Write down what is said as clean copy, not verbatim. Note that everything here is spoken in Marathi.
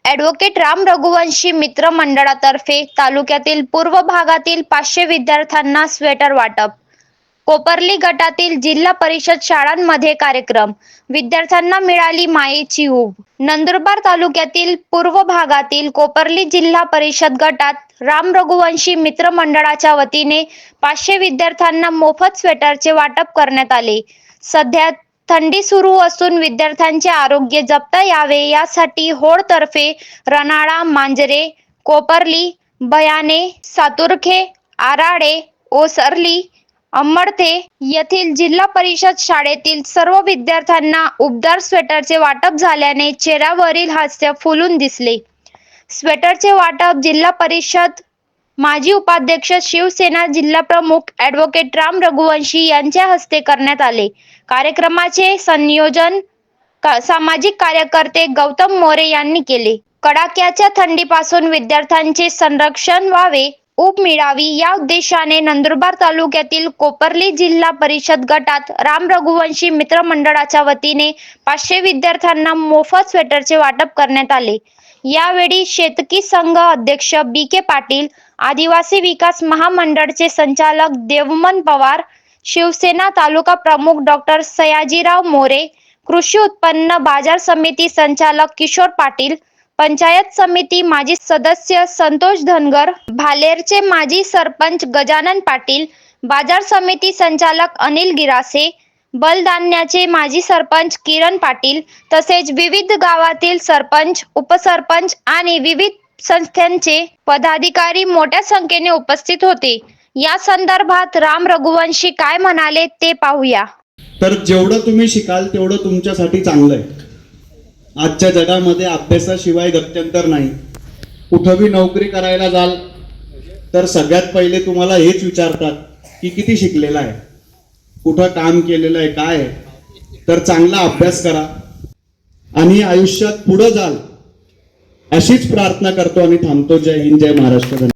ॲडव्होकेट राम रघुवंशी मित्र मंडळातर्फे तालुक्यातील पूर्व भागातील 500 विद्यार्थ्यांना स्वेटर वाटप. कोपर्ली गटातील जिल्हा परिषद शाळांमध्ये कार्यक्रम. विद्यार्थ्यांना मिळाली मायेची ऊब. नंदुरबार तालुक्यातील पूर्व भागातील कोपर्ली जिल्हा परिषद गटात राम रघुवंशी मित्र मंडळाच्या वतीने 500 विद्यार्थ्यांना मोफत स्वेटरचे वाटप करण्यात आले. सध्या थंडी सुरू असून विद्यार्थ्यांचे आरोग्य जपता यावे यासाठी होळतर्फे रनाळा, मांजरे, कोपर्ली, बयाणे, सातुर्खे, आराडे, ओसरली, अम्मडते येथील जिल्हा परिषद शाळेतील सर्व विद्यार्थ्यांना उबदार स्वेटरचे वाटप झाल्याने चेहऱ्यावरील हास्य फुलून दिसले. स्वेटरचे वाटप जिल्हा परिषद माजी उपाध्यक्ष शिवसेना जिल्हाप्रमुख ॲडव्होकेट राम रघुवंशी यांच्या हस्ते करण्यात आले. कार्यक्रमाचे संयोजन सामाजिक कार्यकर्ते गौतम मोरे यांनी केले. कडाक्याच्या थंडीपासून विद्यार्थ्यांचे संरक्षण व्हावे, ऊब मिळावी या उद्देशाने नंदुरबार तालुक्यातील कोपर्ली जिल्हा परिषद गटात राम रघुवंशी मित्र मंडळाच्या वतीने 500 विद्यार्थ्यांना मोफत स्वेटरचे वाटप करण्यात आले. यावेळी शेतकी संघ अध्यक्ष बी.के. पाटील, आदिवासी विकास महामंडळचे संचालक देवमन पवार, शिवसेना तालुका प्रमुख डॉ. सयाजीराव मोरे, कृषी उत्पन्न बाजार समिती संचालक किशोर पाटील, पंचायत समिती माजी सदस्य संतोष धनगर, भालेरचे माजी सरपंच गजानन पाटील, बाजार समिती संचालक अनिल गिरासे, बलदाण्याचे माजी सरपंच किरण पाटील तसेच विविध गावातील सरपंच, उपसरपंच आणि विविध संस्थांचे पदाधिकारी मोठ्या संख्येने उपस्थित होते. या संदर्भात राम रघुवंशी काय म्हणाले ते पाहूया. तर जेवढं तुम्ही शिकाल तेवढं तुमच्यासाठी चांगलं आहे. आजच्या जगामध्ये अभ्यासाशिवाय गत्यंतर नाही. कुठंही नोकरी करायला जाल तर सगळ्यात पहिले तुम्हाला हेच विचारतात की किती शिकलेला आहे, कुठं काम केलेलं आहे, काय आहे. तर चांगला अभ्यास करा आणि आयुष्यात पुढे जाल अशीच प्रार्थना करतो आणि थांबतो. जय हिंद, जय महाराष्ट्र.